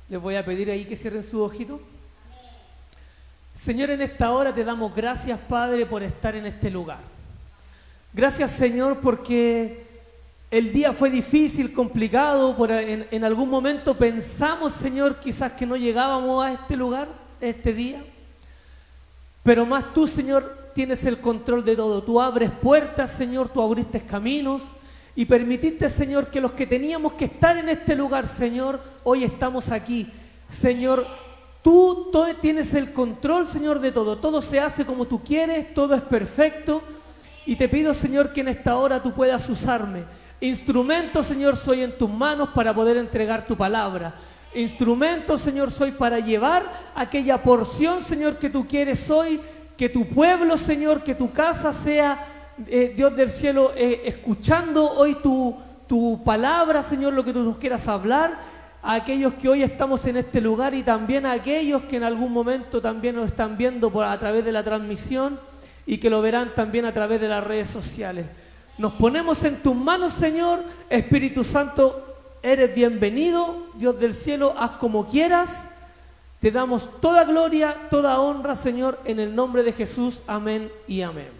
Les voy a pedir ahí que cierren sus ojitos. Señor, en esta hora te damos gracias, Padre, por estar en este lugar. Gracias, Señor, porque el día fue difícil, complicado. En algún momento pensamos, Señor, quizás que no llegábamos a este lugar, este día. Pero más tú, Señor, tienes el control de todo. Tú abres puertas, Señor, tú abriste caminos y permitiste, Señor, que los que teníamos que estar en este lugar, Señor, hoy estamos aquí. Señor, tú tienes el control, Señor, de todo. Todo se hace como tú quieres, todo es perfecto. Y te pido, Señor, que en esta hora tú puedas usarme. Instrumento, Señor, soy en tus manos para poder entregar tu palabra. Instrumento, Señor, soy para llevar aquella porción, Señor, que tú quieres hoy. Que tu pueblo, Señor, que tu casa sea, Dios del cielo, escuchando hoy tu palabra, Señor, lo que tú nos quieras hablar. A aquellos que hoy estamos en este lugar y también a aquellos que en algún momento también nos están viendo a través de la transmisión y que lo verán también a través de las redes sociales. Nos ponemos en tus manos, Señor. Espíritu Santo, eres bienvenido. Dios del cielo, haz como quieras. Te damos toda gloria, toda honra, Señor, en el nombre de Jesús. Amén y amén.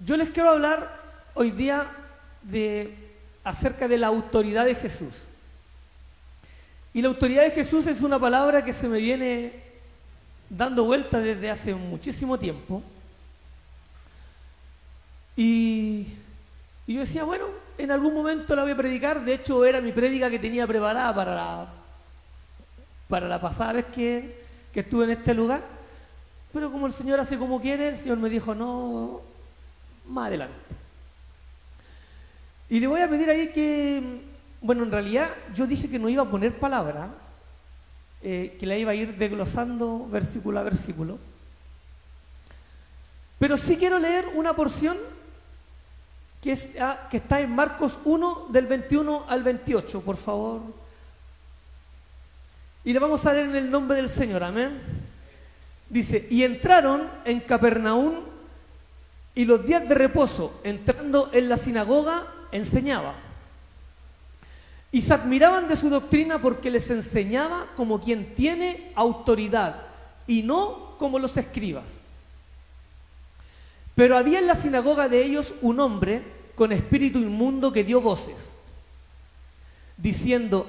Yo les quiero hablar hoy día acerca de la autoridad de Jesús. Y la autoridad de Jesús es una palabra que se me viene dando vueltas desde hace muchísimo tiempo. Y yo decía, bueno, en algún momento la voy a predicar. De hecho, era mi prédica que tenía preparada para la pasada vez que estuve en este lugar. Pero como el Señor hace como quiere, el Señor me dijo, no, más adelante. Y le voy a pedir ahí que, bueno, en realidad yo dije que no iba a poner palabra, que la iba a ir desglosando versículo a versículo. Pero sí quiero leer una porción que está en Marcos 1, del 21 al 28, por favor. Y le vamos a leer en el nombre del Señor, amén. Dice, y entraron en Capernaum, y los días de reposo, entrando en la sinagoga, enseñaba. Y se admiraban de su doctrina porque les enseñaba como quien tiene autoridad, y no como los escribas. Pero había en la sinagoga de ellos un hombre con espíritu inmundo que dio voces, diciendo,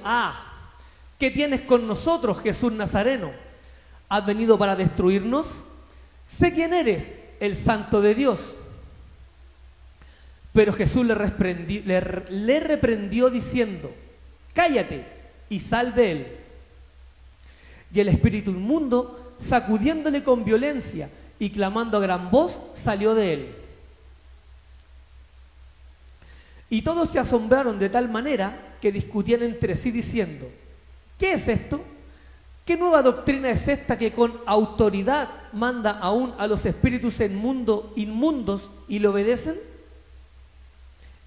¿qué tienes con nosotros, Jesús Nazareno? ¿Has venido para destruirnos? Sé quién eres, el Santo de Dios. Pero Jesús le reprendió diciendo, cállate y sal de él. Y el espíritu inmundo, sacudiéndole con violencia y clamando a gran voz, salió de él. Y todos se asombraron de tal manera que discutían entre sí diciendo, ¿qué es esto? ¿Qué nueva doctrina es esta que con autoridad manda aún a los espíritus inmundos y le obedecen?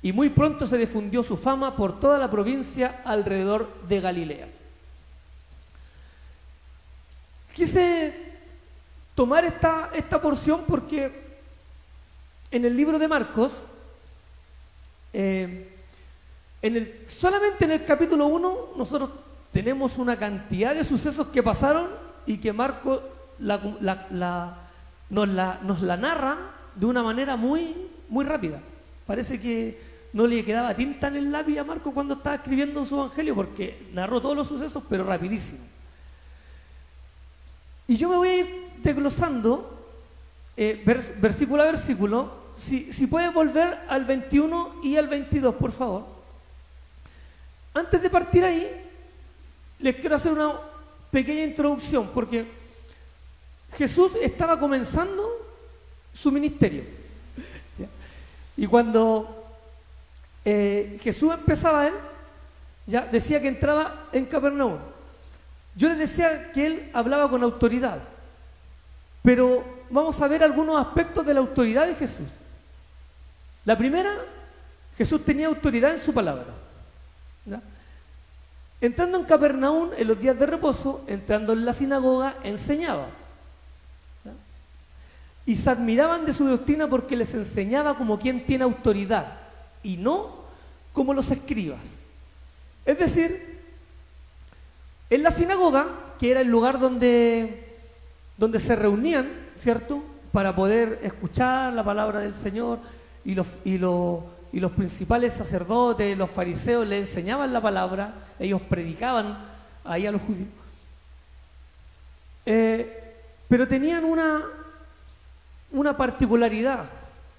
Y muy pronto se difundió su fama por toda la provincia alrededor de Galilea. Quise tomar esta porción porque en el libro de Marcos, solamente en el capítulo 1, nosotros tenemos una cantidad de sucesos que pasaron y que Marcos nos la narra de una manera muy, muy rápida. Parece que no le quedaba tinta en el lápiz a Marcos cuando estaba escribiendo su evangelio, porque narró todos los sucesos, pero rapidísimo. Y yo me voy a ir desglosando versículo a versículo. Si puede volver al 21 y al 22, por favor. Antes de partir ahí, les quiero hacer una pequeña introducción, porque Jesús estaba comenzando su ministerio. Y cuando Jesús empezaba ya decía que entraba en Capernaum. Yo les decía que él hablaba con autoridad, pero vamos a ver algunos aspectos de la autoridad de Jesús. La primera, Jesús tenía autoridad en su palabra, ¿ya? Entrando en Capernaum en los días de reposo, entrando en la sinagoga, enseñaba, ¿ya? Y se admiraban de su doctrina porque les enseñaba como quien tiene autoridad y no como los escribas. Es decir, en la sinagoga, que era el lugar donde se reunían, ¿cierto?, para poder escuchar la palabra del Señor, y los principales sacerdotes, los fariseos, le enseñaban la palabra, ellos predicaban ahí a los judíos. Pero tenían una particularidad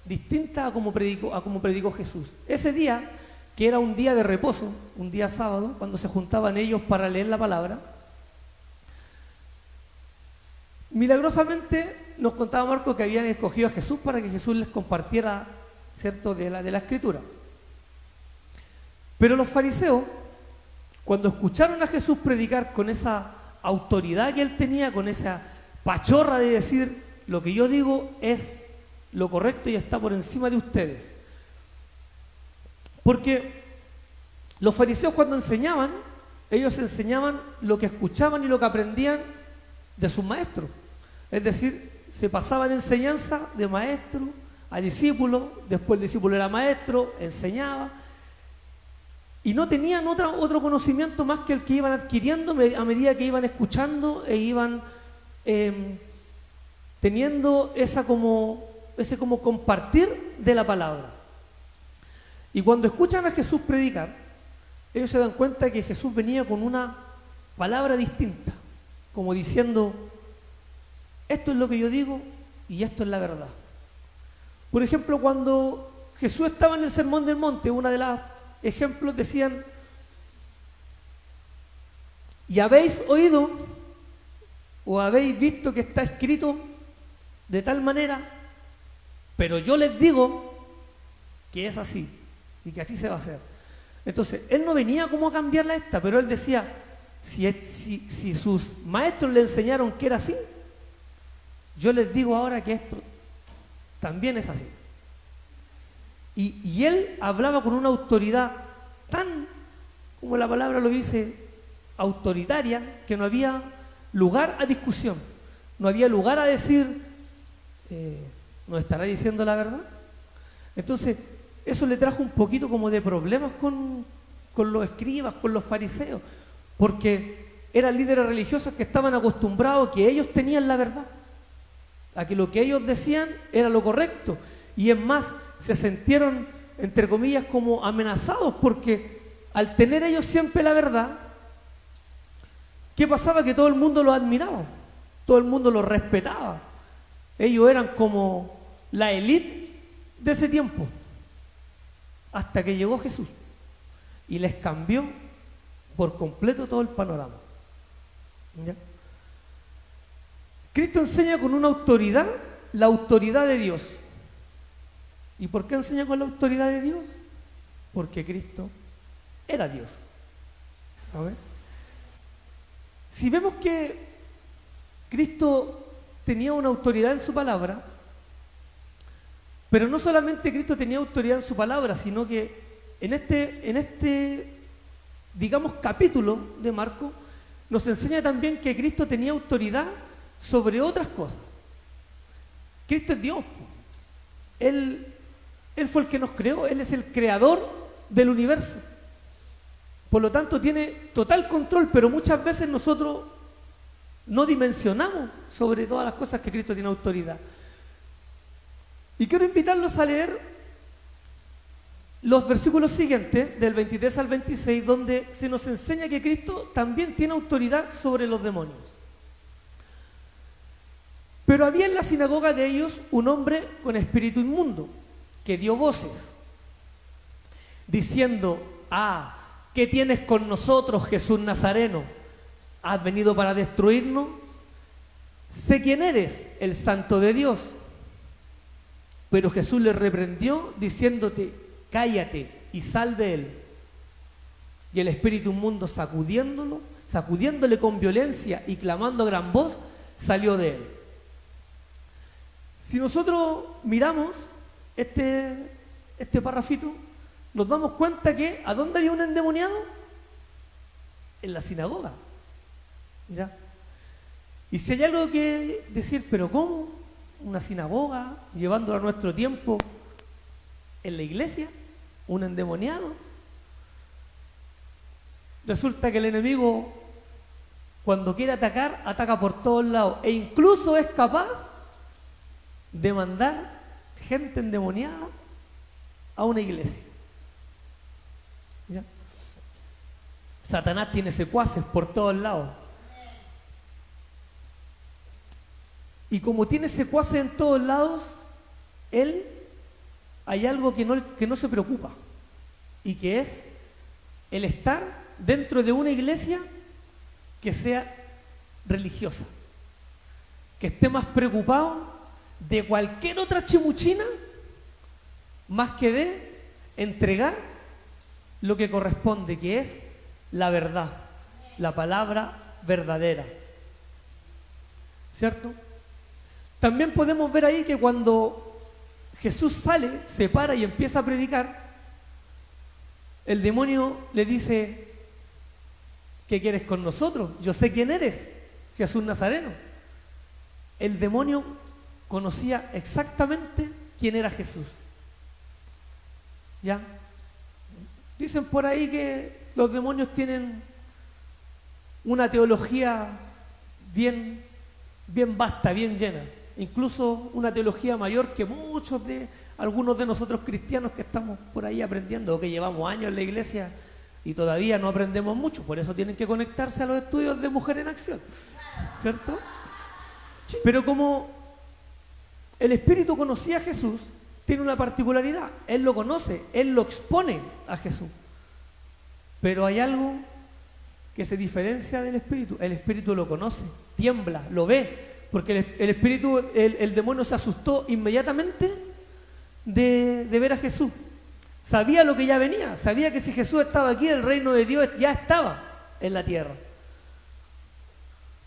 distinta a como predicó Jesús. Ese día, que era un día de reposo, un día sábado, cuando se juntaban ellos para leer la palabra, milagrosamente nos contaba Marco que habían escogido a Jesús para que Jesús les compartiera, ¿cierto?, de la Escritura. Pero los fariseos, cuando escucharon a Jesús predicar con esa autoridad que él tenía, con esa pachorra de decir, lo que yo digo es lo correcto y está por encima de ustedes. Porque los fariseos, cuando enseñaban, ellos enseñaban lo que escuchaban y lo que aprendían de sus maestros. Es decir, se pasaban enseñanza de maestro a discípulo, después el discípulo era maestro, enseñaba, y no tenían otro conocimiento más que el que iban adquiriendo a medida que iban escuchando e iban teniendo ese como compartir de la palabra. Y cuando escuchan a Jesús predicar, ellos se dan cuenta que Jesús venía con una palabra distinta, como diciendo, esto es lo que yo digo y esto es la verdad. Por ejemplo, cuando Jesús estaba en el Sermón del Monte, uno de los ejemplos decían, y habéis oído o habéis visto que está escrito de tal manera, pero yo les digo que es así y que así se va a hacer. Entonces, él no venía como a cambiarla esta, pero él decía, si sus maestros le enseñaron que era así, yo les digo ahora que esto también es así. Y él hablaba con una autoridad tan, como la palabra lo dice, autoritaria, que no había lugar a discusión, no había lugar a decir, ¿nos estará diciendo la verdad? Entonces, eso le trajo un poquito como de problemas con los escribas, con los fariseos, porque eran líderes religiosos que estaban acostumbrados a que ellos tenían la verdad, a que lo que ellos decían era lo correcto, y es más, se sintieron, entre comillas, como amenazados, porque al tener ellos siempre la verdad, ¿qué pasaba? Que todo el mundo los admiraba, todo el mundo los respetaba, ellos eran como la élite de ese tiempo, hasta que llegó Jesús y les cambió por completo todo el panorama. ¿Ya? Cristo enseña con una autoridad, la autoridad de Dios. ¿Y por qué enseña con la autoridad de Dios? Porque Cristo era Dios. A ver. Si vemos que Cristo tenía una autoridad en su palabra, pero no solamente Cristo tenía autoridad en su palabra, sino que en este, digamos, capítulo de Marcos, nos enseña también que Cristo tenía autoridad sobre otras cosas. Cristo es Dios. Él fue el que nos creó, Él es el creador del universo. Por lo tanto, tiene total control, pero muchas veces nosotros no dimensionamos sobre todas las cosas que Cristo tiene autoridad. Y quiero invitarlos a leer los versículos siguientes, del 23 al 26, donde se nos enseña que Cristo también tiene autoridad sobre los demonios. Pero había en la sinagoga de ellos un hombre con espíritu inmundo, que dio voces, diciendo, ¿qué tienes con nosotros, Jesús Nazareno? ¿Has venido para destruirnos? Sé quién eres, el Santo de Dios. Pero Jesús le reprendió, diciéndote, cállate y sal de él. Y el espíritu inmundo, sacudiéndole con violencia y clamando a gran voz, salió de él. Si nosotros miramos este parrafito, nos damos cuenta que ¿a dónde había un endemoniado? En la sinagoga. ¿Ya? Y si hay algo que decir, ¿pero cómo? Una sinagoga, llevándolo a nuestro tiempo, en la iglesia, un endemoniado. Resulta que el enemigo, cuando quiere atacar, ataca por todos lados e incluso es capaz de mandar gente endemoniada a una iglesia. ¿Ya? Satanás tiene secuaces por todos lados. Y como tiene secuaces en todos lados, él hay algo que no se preocupa, y que es el estar dentro de una iglesia que sea religiosa, que esté más preocupado de cualquier otra chimuchina más que de entregar lo que corresponde, que es la verdad, la palabra verdadera. ¿Cierto? También podemos ver ahí que cuando Jesús sale, se para y empieza a predicar, el demonio le dice: ¿qué quieres con nosotros? Yo sé quién eres, Jesús Nazareno. El demonio conocía exactamente quién era Jesús. ¿Ya? Dicen por ahí que los demonios tienen una teología bien vasta, bien llena. Incluso una teología mayor que algunos de nosotros cristianos que estamos por ahí aprendiendo, o que llevamos años en la iglesia y todavía no aprendemos mucho. Por eso tienen que conectarse a los estudios de Mujer en Acción, ¿cierto? Pero como el Espíritu conocía a Jesús, tiene una particularidad: Él lo conoce, Él lo expone a Jesús. Pero hay algo que se diferencia del Espíritu. El Espíritu lo conoce, tiembla, lo ve, porque el Espíritu, el demonio se asustó inmediatamente de ver a Jesús. Sabía lo que ya venía, sabía que si Jesús estaba aquí, el reino de Dios ya estaba en la tierra.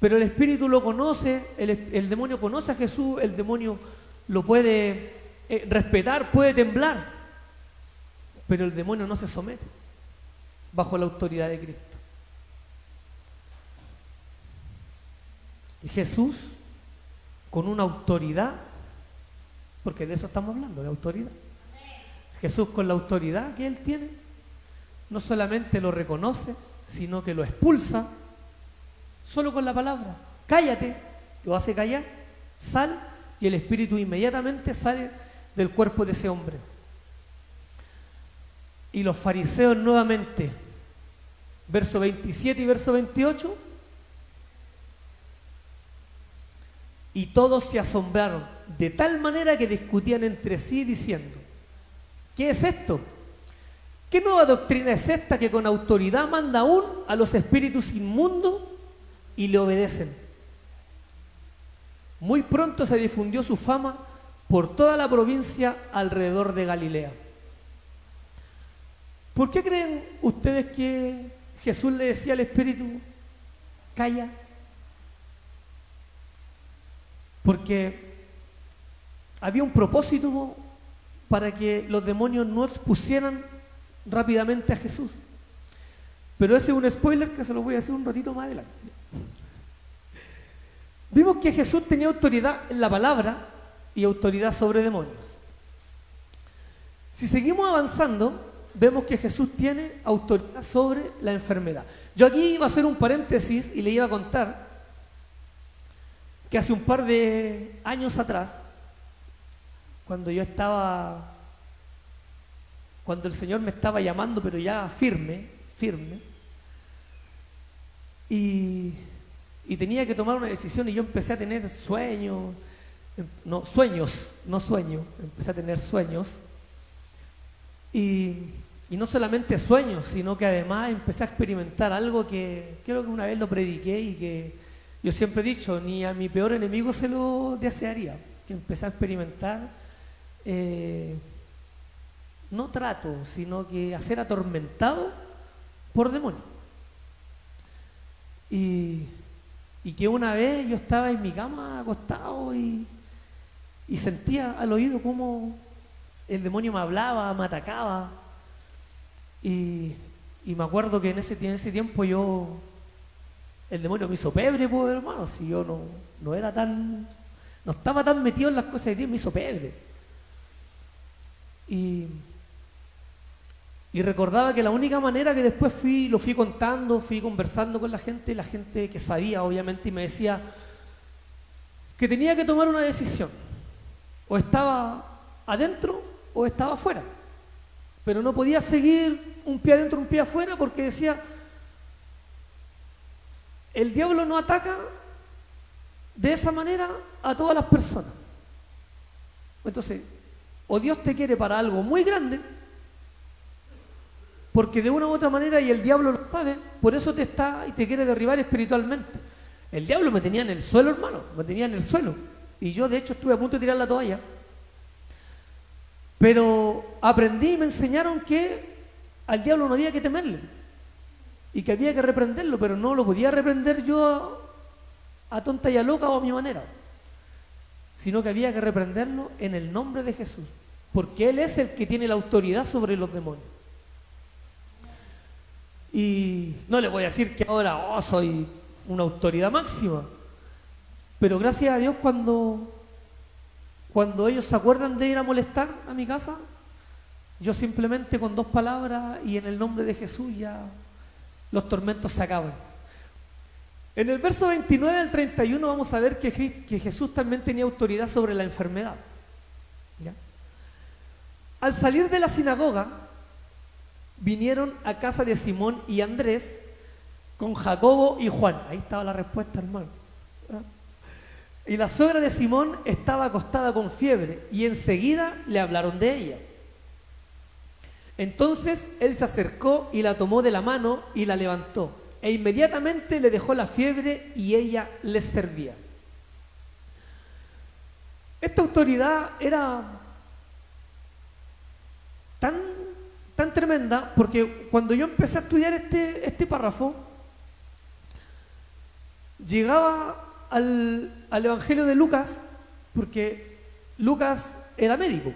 Pero el Espíritu lo conoce, el demonio conoce a Jesús, el demonio lo puede respetar, puede temblar, pero el demonio no se somete bajo la autoridad de Cristo. Y Jesús, con una autoridad, porque de eso estamos hablando, de autoridad. Jesús, con la autoridad que Él tiene, no solamente lo reconoce, sino que lo expulsa solo con la palabra. Cállate, lo hace callar, sal, y el espíritu inmediatamente sale del cuerpo de ese hombre. Y los fariseos nuevamente, verso 27 y verso 28, y todos se asombraron de tal manera que discutían entre sí diciendo: ¿qué es esto? ¿Qué nueva doctrina es esta que con autoridad manda aún a los espíritus inmundos y le obedecen? Muy pronto se difundió su fama por toda la provincia alrededor de Galilea. ¿Por qué creen ustedes que Jesús le decía al espíritu: calla? Porque había un propósito para que los demonios no expusieran rápidamente a Jesús. Pero ese es un spoiler que se lo voy a hacer un ratito más adelante. Vimos que Jesús tenía autoridad en la palabra y autoridad sobre demonios. Si seguimos avanzando, vemos que Jesús tiene autoridad sobre la enfermedad. Yo aquí iba a hacer un paréntesis y le iba a contar que hace un par de años atrás, cuando el Señor me estaba llamando, pero ya firme, y tenía que tomar una decisión, y yo empecé a tener sueños, empecé a tener sueños, y no solamente sueños, sino que además empecé a experimentar algo que creo que una vez lo prediqué y que yo siempre he dicho: ni a mi peor enemigo se lo desearía, que empecé a experimentar no trato, sino que a ser atormentado por demonios. Y que una vez yo estaba en mi cama acostado y sentía al oído cómo el demonio me hablaba, me atacaba. Y me acuerdo que en ese tiempo el demonio me hizo pebre, pues, hermano. Si yo no estaba tan metido en las cosas de Dios, me hizo pebre. Y Y recordaba que la única manera que después lo fui contando, fui conversando con la gente que sabía obviamente, y me decía que tenía que tomar una decisión. O estaba adentro o estaba afuera. Pero no podía seguir un pie adentro, un pie afuera, porque decía, el diablo no ataca de esa manera a todas las personas. Entonces, o Dios te quiere para algo muy grande, porque de una u otra manera, y el diablo lo sabe, por eso te está y te quiere derribar espiritualmente. El diablo me tenía en el suelo, hermano, me tenía en el suelo. Y yo, de hecho, estuve a punto de tirar la toalla. Pero aprendí y me enseñaron que al diablo no había que temerle. Y que había que reprenderlo, pero no lo podía reprender yo a tonta y a loca o a mi manera. Sino que había que reprenderlo en el nombre de Jesús. Porque Él es el que tiene la autoridad sobre los demonios. Y no le voy a decir que ahora soy una autoridad máxima, pero gracias a Dios cuando ellos se acuerdan de ir a molestar a mi casa, yo simplemente con 2 palabras y en el nombre de Jesús ya los tormentos se acaban. En el verso 29 al 31 vamos a ver que Jesús también tenía autoridad sobre la enfermedad. ¿Ya? Al salir de la sinagoga, vinieron a casa de Simón y Andrés con Jacobo y Juan. Ahí estaba la respuesta, hermano. Y la suegra de Simón estaba acostada con fiebre y enseguida le hablaron de ella. Entonces él se acercó y la tomó de la mano y la levantó. E inmediatamente le dejó la fiebre y ella les servía. Esta autoridad era tan tremenda, porque cuando yo empecé a estudiar este párrafo, llegaba al Evangelio de Lucas, porque Lucas era médico.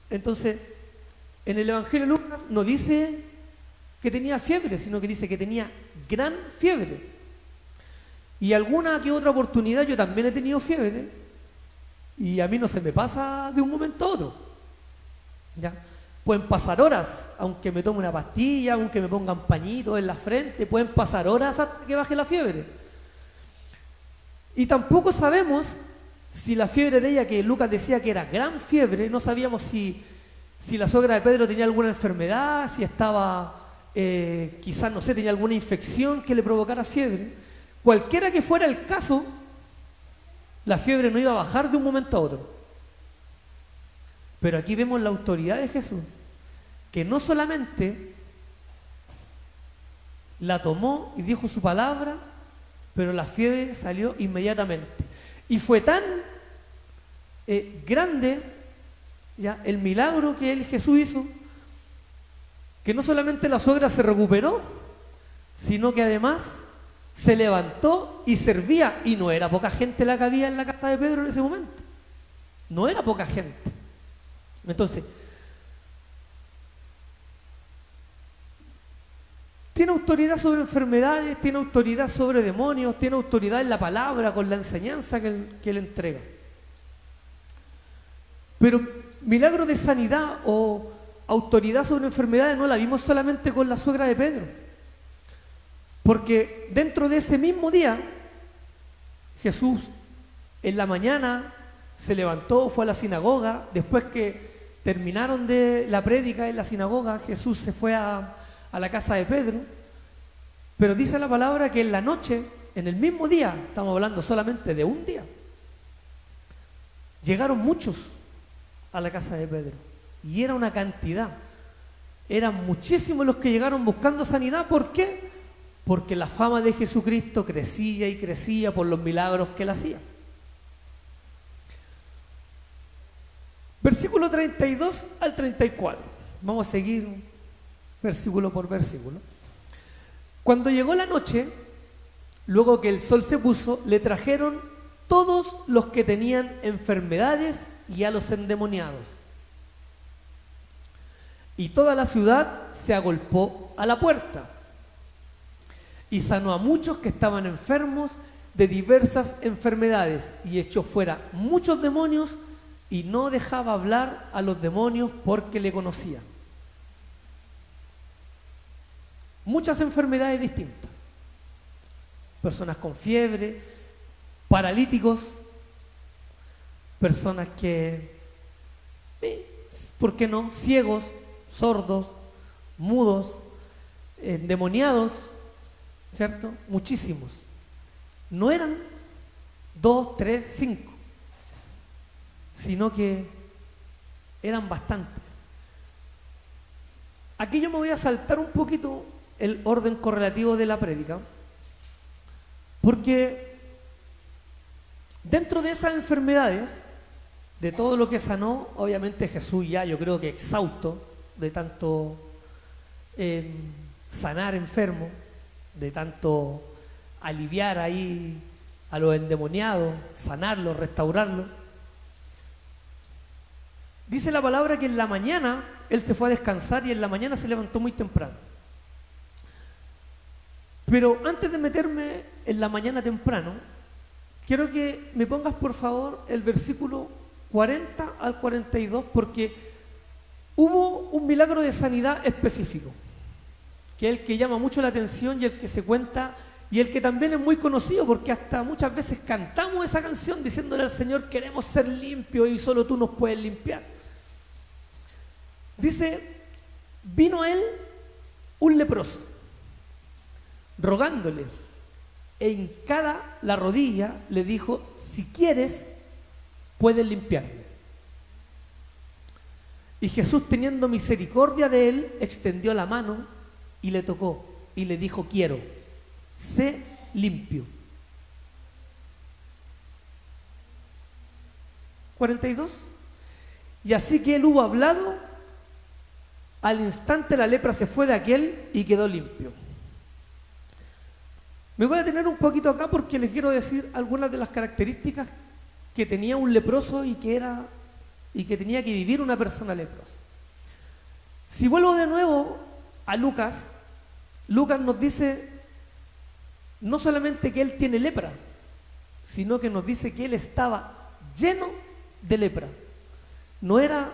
Entonces, en el Evangelio de Lucas no dice que tenía fiebre, sino que dice que tenía gran fiebre. Y alguna que otra oportunidad yo también he tenido fiebre, y a mí no se me pasa de un momento a otro. ¿Ya? Pueden pasar horas, aunque me tome una pastilla, aunque me pongan pañitos en la frente, pueden pasar horas hasta que baje la fiebre. Y tampoco sabemos si la fiebre de ella, que Lucas decía que era gran fiebre, no sabíamos si la suegra de Pedro tenía alguna enfermedad, si estaba, quizás, no sé, tenía alguna infección que le provocara fiebre. Cualquiera que fuera el caso, la fiebre no iba a bajar de un momento a otro. Pero aquí vemos la autoridad de Jesús, que no solamente la tomó y dijo su palabra, pero la fiebre salió inmediatamente. Y fue tan grande ya el milagro que Jesús hizo, que no solamente la suegra se recuperó, sino que además se levantó y servía. Y no era poca gente la que había en la casa de Pedro en ese momento. No era poca gente. Entonces, tiene autoridad sobre enfermedades, tiene autoridad sobre demonios, tiene autoridad en la palabra, con la enseñanza que él entrega. Pero milagro de sanidad o autoridad sobre enfermedades no la vimos solamente con la suegra de Pedro. Porque dentro de ese mismo día, Jesús en la mañana se levantó, fue a la sinagoga. Después que terminaron de la prédica en la sinagoga, Jesús se fue a la casa de Pedro. Pero dice la palabra que en la noche, en el mismo día, estamos hablando solamente de un día, llegaron muchos a la casa de Pedro. Y era una cantidad. Eran muchísimos los que llegaron buscando sanidad. ¿Por qué? Porque la fama de Jesucristo crecía y crecía por los milagros que él hacía. Versículo 32 al 34. Vamos a seguir versículo por versículo. Cuando llegó la noche, luego que el sol se puso, le trajeron todos los que tenían enfermedades y a los endemoniados. Y toda la ciudad se agolpó a la puerta. Y sanó a muchos que estaban enfermos de diversas enfermedades, y echó fuera muchos demonios, y no dejaba hablar a los demonios porque le conocían. muchas enfermedades distintas. Personas con fiebre, paralíticos, personas que, ¿por qué no? Ciegos, sordos, mudos, endemoniados, ¿cierto? Muchísimos. No eran 2, 3, 5, sino que eran bastantes. Aquí yo me voy a saltar un poquito el orden correlativo de la prédica, porque dentro de esas enfermedades, de todo lo que sanó, obviamente Jesús ya, yo creo que exhausto de tanto sanar enfermos, de tanto aliviar ahí a los endemoniados, sanarlos, restaurarlos. Dice la palabra que en la mañana él se fue a descansar y en la mañana se levantó muy temprano. Pero antes de meterme en la mañana temprano, quiero que me pongas por favor el versículo 40 al 42, porque hubo un milagro de sanidad específico, que es el que llama mucho la atención y el que se cuenta y el que también es muy conocido, porque hasta muchas veces cantamos esa canción diciéndole al Señor: queremos ser limpios y solo tú nos puedes limpiar. Dice: vino a él un leproso, rogándole, e hincada la rodilla le dijo: si quieres, puedes limpiarme. Y Jesús, teniendo misericordia de él, extendió la mano y le tocó y le dijo: quiero, sé limpio. 42. Y así que él hubo hablado, al instante la lepra se fue de aquel y quedó limpio. Me voy a detener un poquito acá porque les quiero decir algunas de las características que tenía un leproso y que tenía que vivir una persona leprosa. Si vuelvo de nuevo a Lucas, Lucas nos dice no solamente que él tiene lepra, sino que nos dice que él estaba lleno de lepra. No era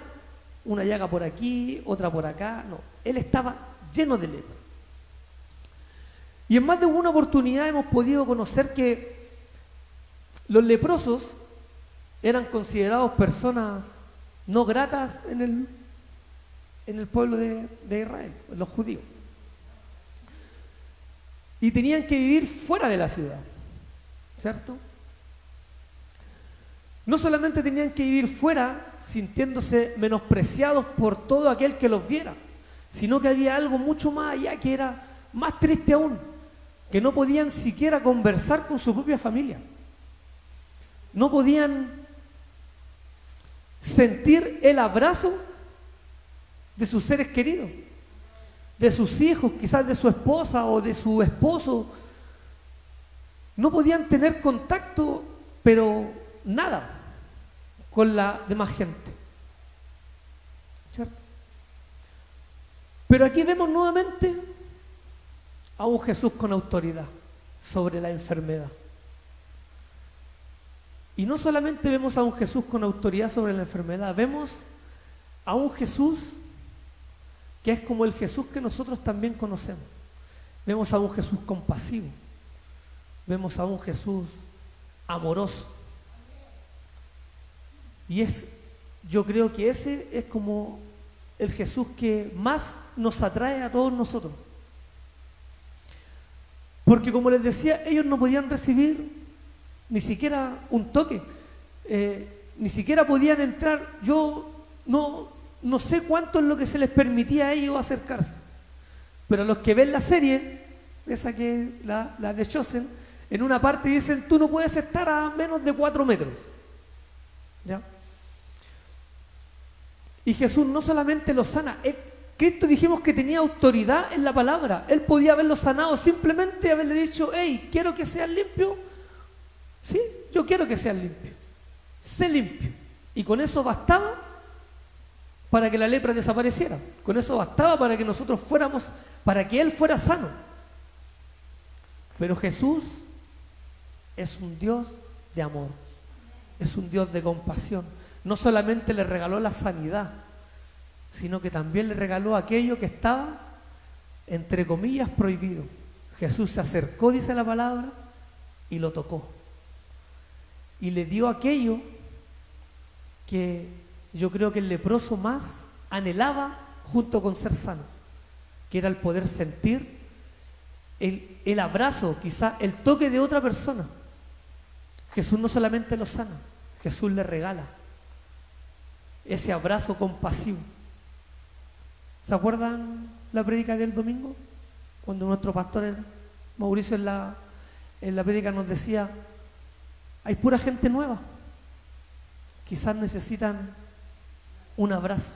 una llaga por aquí, otra por acá, no. Él estaba lleno de lepra. Y en más de una oportunidad hemos podido conocer que los leprosos eran considerados personas no gratas en el pueblo de Israel, los judíos. Y tenían que vivir fuera de la ciudad, ¿cierto? No solamente tenían que vivir fuera, sintiéndose menospreciados por todo aquel que los viera, sino que había algo mucho más allá que era más triste aún, que no podían siquiera conversar con su propia familia. No podían sentir el abrazo de sus seres queridos, de sus hijos, quizás de su esposa o de su esposo. No podían tener contacto, pero nada, con la demás gente, ¿cierto? Pero aquí vemos nuevamente a un Jesús con autoridad sobre la enfermedad. Y no solamente vemos a un Jesús con autoridad sobre la enfermedad, vemos a un Jesús que es como el Jesús que nosotros también conocemos. Vemos a un Jesús compasivo, vemos a un Jesús amoroso. Y yo creo que ese es como el Jesús que más nos atrae a todos nosotros. Porque como les decía, ellos no podían recibir ni siquiera un toque, ni siquiera podían entrar. Yo no sé cuánto es lo que se les permitía a ellos acercarse, pero los que ven la serie, esa que la de Chosen, en una parte dicen: tú no puedes estar a menos de 4 metros, ¿ya? Y Jesús no solamente los sana, Cristo dijimos que tenía autoridad en la palabra. Él podía haberlo sanado, simplemente haberle dicho: hey, quiero que seas limpio. Sí, yo quiero que seas limpio. Sé limpio. Y con eso bastaba para que la lepra desapareciera. Con eso bastaba para que nosotros fuéramos, para que Él fuera sano. Pero Jesús es un Dios de amor, es un Dios de compasión. No solamente le regaló la sanidad, sino que también le regaló aquello que estaba entre comillas, prohibido. Jesús se acercó, dice la palabra, y lo tocó. Y le dio aquello que yo creo que el leproso más anhelaba junto con ser sano, que era el poder sentir el abrazo, quizá el toque de otra persona. Jesús no solamente lo sana, Jesús le regala ese abrazo compasivo. ¿Se acuerdan la prédica del domingo? Cuando nuestro pastor Mauricio en la prédica nos decía, hay pura gente nueva, quizás necesitan un abrazo.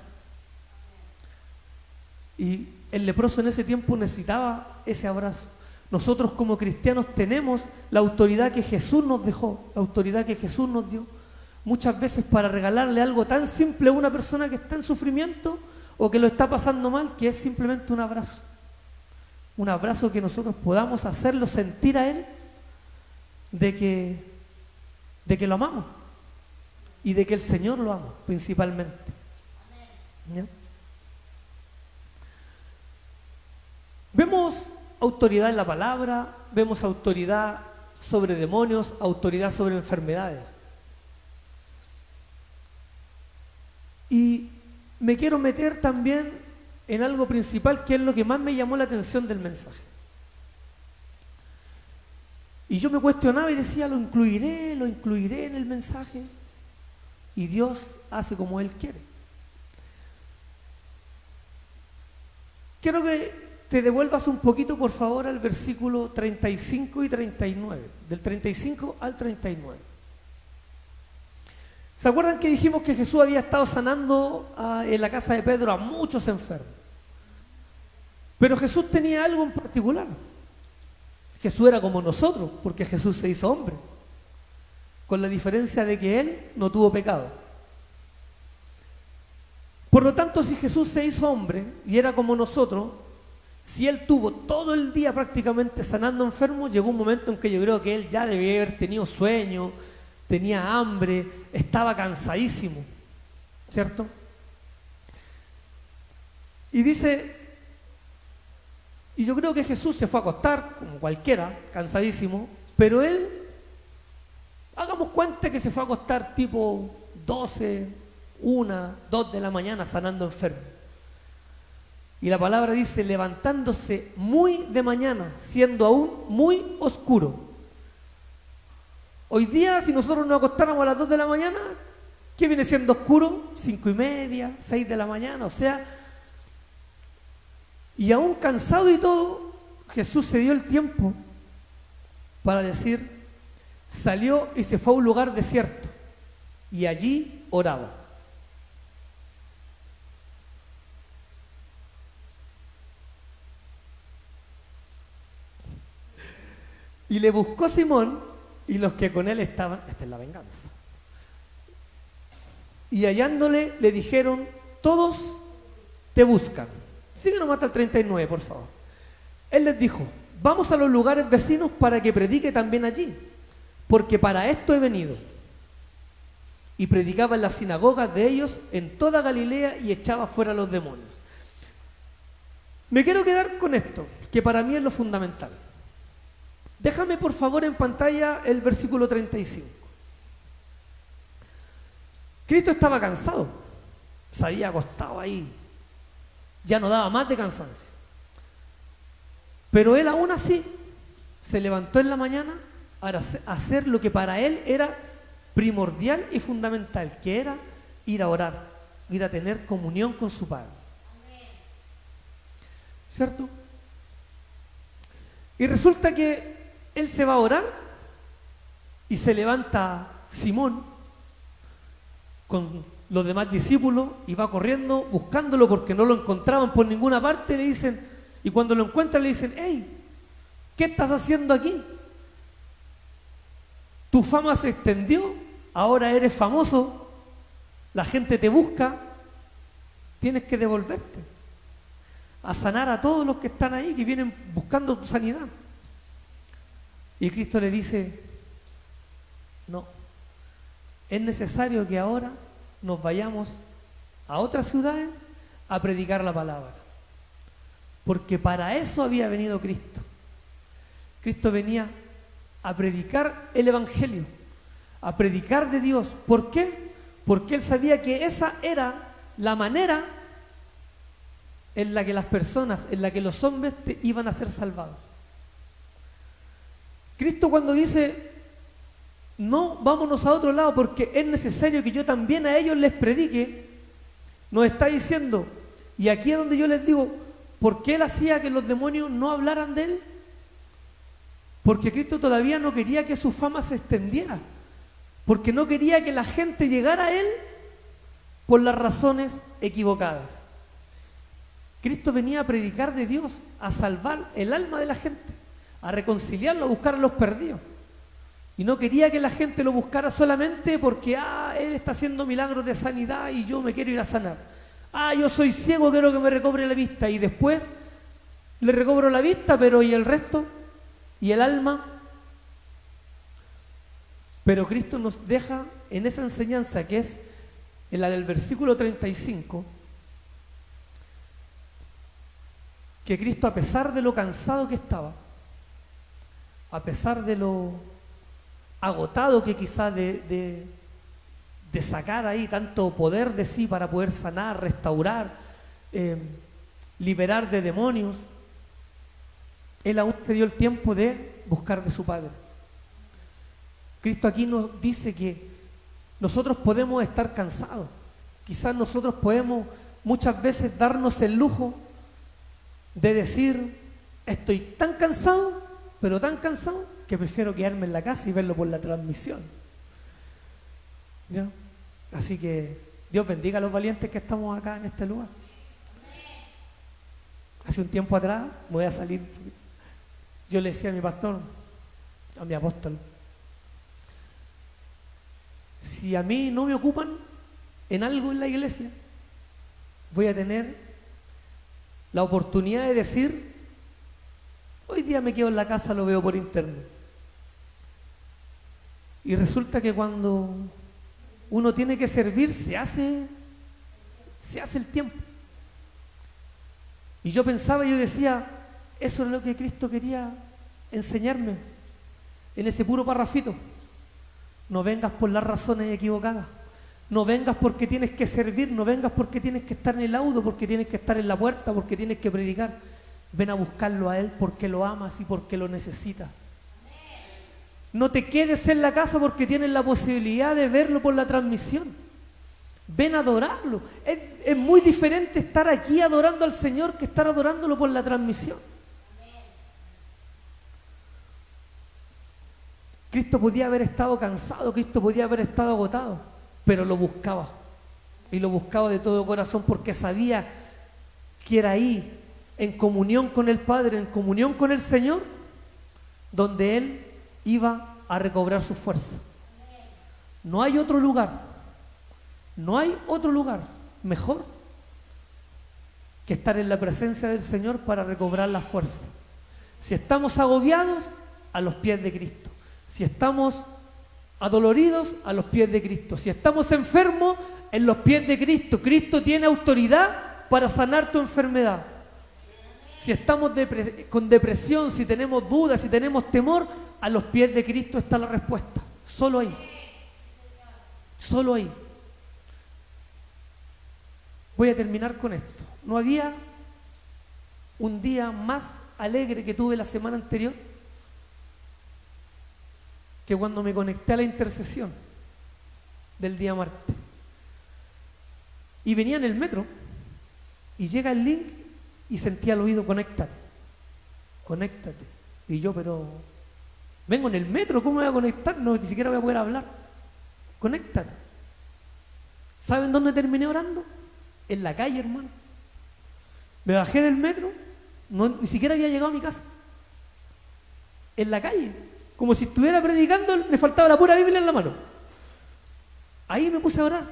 Y el leproso en ese tiempo necesitaba ese abrazo. Nosotros como cristianos tenemos la autoridad que Jesús nos dejó, la autoridad que Jesús nos dio, muchas veces para regalarle algo tan simple a una persona que está en sufrimiento o que lo está pasando mal, que es simplemente un abrazo. Un abrazo que nosotros podamos hacerlo sentir a Él de que lo amamos y de que el Señor lo ama principalmente. ¿Ya? Vemos autoridad en la palabra, vemos autoridad sobre demonios, autoridad sobre enfermedades. Y me quiero meter también en algo principal, que es lo que más me llamó la atención del mensaje. Y yo me cuestionaba y decía, ¿lo incluiré en el mensaje? Y Dios hace como Él quiere. Quiero que te devuelvas un poquito, por favor, al versículo 35 y 39, del 35 al 39. ¿Se acuerdan que dijimos que Jesús había estado sanando en la casa de Pedro a muchos enfermos? Pero Jesús tenía algo en particular. Jesús era como nosotros, porque Jesús se hizo hombre, con la diferencia de que Él no tuvo pecado. Por lo tanto, si Jesús se hizo hombre y era como nosotros, si Él tuvo todo el día prácticamente sanando enfermos, llegó un momento en que yo creo que Él ya debía haber tenido sueño, tenía hambre, estaba cansadísimo, ¿cierto? Y dice, y yo creo que Jesús se fue a acostar, como cualquiera, cansadísimo, pero Él, hagamos cuenta que se fue a acostar tipo 12, 1, 2 de la mañana sanando enfermos. Y la palabra dice, levantándose muy de mañana, siendo aún muy oscuro. Hoy día, si nosotros nos acostáramos a las 2 de la mañana, ¿qué viene siendo oscuro? 5:30, 6 de la mañana, o sea, y aún cansado y todo, Jesús se dio el tiempo para decir, salió y se fue a un lugar desierto, y allí oraba. Y le buscó Simón y los que con él estaban, esta es la venganza. Y hallándole le dijeron, todos te buscan. Sigue nomás hasta el 39, por favor. Él les dijo, vamos a los lugares vecinos para que predique también allí, porque para esto he venido. Y predicaba en las sinagogas de ellos en toda Galilea y echaba fuera a los demonios. Me quiero quedar con esto, que para mí es lo fundamental. Déjame por favor en pantalla el versículo 35. Cristo estaba cansado, se había acostado ahí, ya no daba más de cansancio. Pero Él aún así se levantó en la mañana para hacer lo que para Él era primordial y fundamental, que era ir a orar, ir a tener comunión con su Padre. ¿Cierto? Y resulta que Él se va a orar y se levanta Simón con los demás discípulos y va corriendo buscándolo porque no lo encontraban por ninguna parte. Le dicen, y cuando lo encuentran le dicen, hey, ¿qué estás haciendo aquí? Tu fama se extendió, ahora eres famoso, la gente te busca, tienes que devolverte a sanar a todos los que están ahí, que vienen buscando tu sanidad. Y Cristo le dice, no, es necesario que ahora nos vayamos a otras ciudades a predicar la palabra. porque para eso había venido Cristo. Cristo venía a predicar el Evangelio, a predicar de Dios. ¿Por qué? Porque Él sabía que esa era la manera en la que las personas, en la que los hombres iban a ser salvados. Cristo cuando dice, no, vámonos a otro lado porque es necesario que yo también a ellos les predique, nos está diciendo, y aquí es donde yo les digo, ¿por qué Él hacía que los demonios no hablaran de Él? Porque Cristo todavía no quería que su fama se extendiera, porque no quería que la gente llegara a Él por las razones equivocadas. Cristo venía a predicar de Dios, a salvar el alma de la gente, a reconciliarlo, a buscar a los perdidos. Y no quería que la gente lo buscara solamente porque, Él está haciendo milagros de sanidad y yo me quiero ir a sanar. Yo soy ciego, quiero que me recobre la vista. Y después le recobro la vista, pero ¿y el resto? ¿Y el alma? Pero Cristo nos deja en esa enseñanza que es en la del versículo 35, que Cristo, a pesar de lo cansado que estaba, a pesar de lo agotado que quizás de sacar ahí tanto poder de sí para poder sanar, restaurar, liberar de demonios, Él aún se dio el tiempo de buscar de su Padre. Cristo aquí nos dice que nosotros podemos estar cansados. Quizás nosotros podemos muchas veces darnos el lujo de decir, estoy tan cansado, pero tan cansado, que prefiero quedarme en la casa y verlo por la transmisión. ¿Ya? Así que Dios bendiga a los valientes que estamos acá en este lugar. Hace un tiempo atrás, me voy a salir, yo le decía a mi pastor, a mi apóstol, si a mí no me ocupan en algo en la iglesia, voy a tener la oportunidad de decir, hoy día me quedo en la casa, lo veo por internet. Y resulta que cuando uno tiene que servir, se hace el tiempo. Y yo pensaba, yo decía, eso es lo que Cristo quería enseñarme en ese puro parrafito. No vengas por las razones equivocadas. No vengas porque tienes que servir, no vengas porque tienes que estar en el auto, porque tienes que estar en la puerta, porque tienes que predicar. Ven a buscarlo a Él porque lo amas y porque lo necesitas. No te quedes en la casa porque tienes la posibilidad de verlo por la transmisión. Ven a adorarlo. Es muy diferente estar aquí adorando al Señor que estar adorándolo por la transmisión. Cristo podía haber estado cansado, Cristo podía haber estado agotado, pero lo buscaba. Y lo buscaba de todo corazón porque sabía que era ahí, en comunión con el Padre, en comunión con el Señor, donde Él iba a recobrar su fuerza. No hay otro lugar mejor que estar en la presencia del Señor para recobrar la fuerza. Si estamos agobiados, a los pies de Cristo. Si estamos adoloridos, a los pies de Cristo. Si estamos enfermos, en los pies de Cristo. Cristo tiene autoridad para sanar tu enfermedad. Si estamos con depresión, si tenemos dudas, si tenemos temor, a los pies de Cristo está la respuesta. Solo ahí. Solo ahí. Voy a terminar con esto. No había un día más alegre que tuve la semana anterior que cuando me conecté a la intercesión del día martes. Y venía en el metro y llega el link y sentía al oído, conéctate. Y yo, pero vengo en el metro, ¿cómo me voy a conectar? No, ni siquiera voy a poder hablar. Conéctate. ¿Saben dónde terminé orando? En la calle, hermano. Me bajé del metro, ni siquiera había llegado a mi casa. En la calle, como si estuviera predicando, me faltaba la pura Biblia en la mano. Ahí me puse a orar.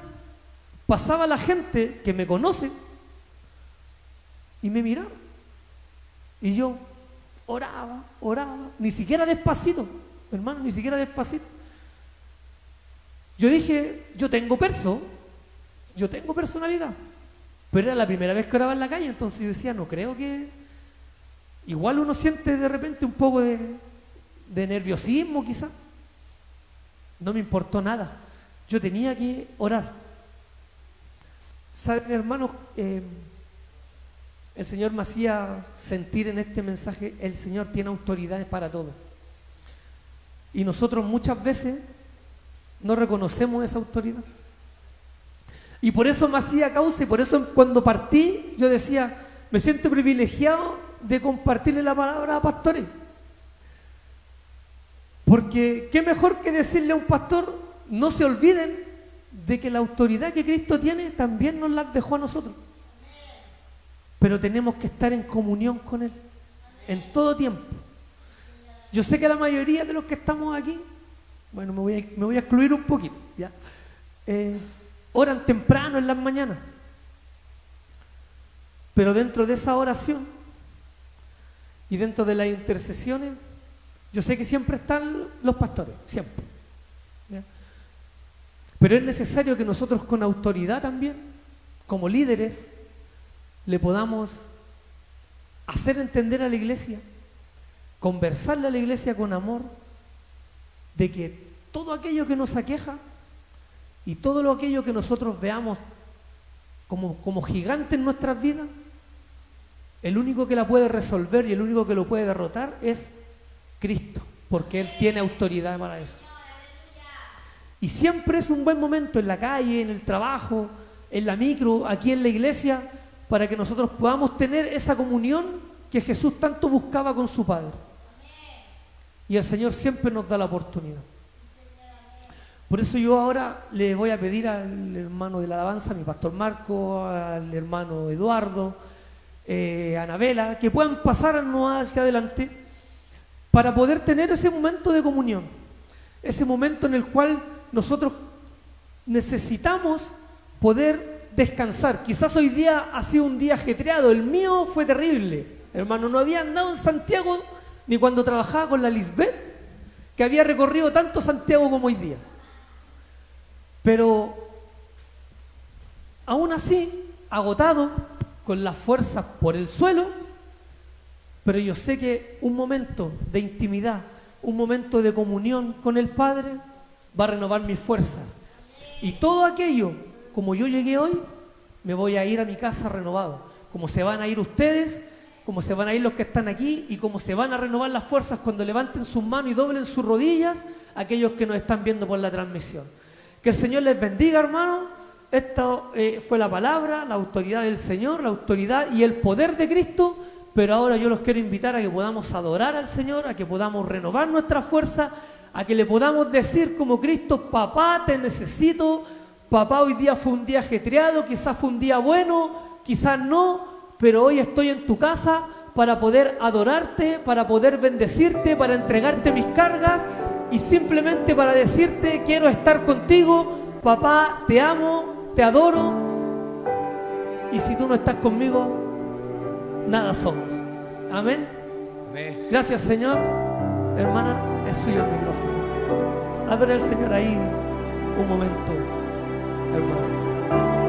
Pasaba la gente que me conoce y me miraba. Y yo oraba, ni siquiera despacito, hermano, ni siquiera despacito. Yo dije, yo tengo personalidad. Pero era la primera vez que oraba en la calle, entonces yo decía, no creo que igual uno siente de repente un poco de nerviosismo quizás. No me importó nada. Yo tenía que orar. ¿Saben, hermanos? El Señor me hacía sentir en este mensaje, el Señor tiene autoridades para todo. Y nosotros muchas veces no reconocemos esa autoridad. Y por eso me hacía causa, y por eso cuando partí, yo decía, me siento privilegiado de compartirle la palabra a pastores. Porque qué mejor que decirle a un pastor, no se olviden de que la autoridad que Cristo tiene también nos la dejó a nosotros. Pero tenemos que estar en comunión con Él, en todo tiempo. Yo sé que la mayoría de los que estamos aquí, bueno, me voy a excluir un poquito, ¿ya? Oran temprano en las mañanas. Pero dentro de esa oración y dentro de las intercesiones, yo sé que siempre están los pastores, siempre, ¿ya? Pero es necesario que nosotros con autoridad también, como líderes, le podamos hacer entender a la iglesia, conversarle a la iglesia con amor, de que todo aquello que nos aqueja y todo aquello que nosotros veamos como gigante en nuestras vidas, el único que la puede resolver y el único que lo puede derrotar es Cristo, porque Él tiene autoridad para eso. Y siempre es un buen momento en la calle, en el trabajo, en la micro, aquí en la iglesia, para que nosotros podamos tener esa comunión que Jesús tanto buscaba con su Padre. Y el Señor siempre nos da la oportunidad. Por eso yo ahora le voy a pedir al hermano de la alabanza, a mi pastor Marco, al hermano Eduardo, a Anabela, que puedan pasarnos hacia adelante para poder tener ese momento de comunión, ese momento en el cual nosotros necesitamos poder descansar. Quizás hoy día ha sido un día ajetreado, el mío fue terrible, hermano. No había andado en Santiago ni cuando trabajaba con la Lisbeth, que había recorrido tanto Santiago como hoy día. Pero aún así, agotado, con las fuerzas por el suelo, pero yo sé que un momento de intimidad, un momento de comunión con el Padre va a renovar mis fuerzas. Y todo aquello, como yo llegué hoy, me voy a ir a mi casa renovado. Como se van a ir ustedes, como se van a ir los que están aquí y como se van a renovar las fuerzas cuando levanten sus manos y doblen sus rodillas aquellos que nos están viendo por la transmisión. Que el Señor les bendiga, hermano. Esto fue la palabra, la autoridad del Señor, la autoridad y el poder de Cristo. Pero ahora yo los quiero invitar a que podamos adorar al Señor, a que podamos renovar nuestra fuerza, a que le podamos decir como Cristo: papá, te necesito. Papá, hoy día fue un día ajetreado, quizás fue un día bueno, quizás no, pero hoy estoy en tu casa para poder adorarte, para poder bendecirte, para entregarte mis cargas y simplemente para decirte: quiero estar contigo. Papá, te amo, te adoro, y si tú no estás conmigo, nada somos. Amén. Amén. Gracias, Señor. Hermana, es suyo el micrófono. Adore al Señor ahí un momento, hermano.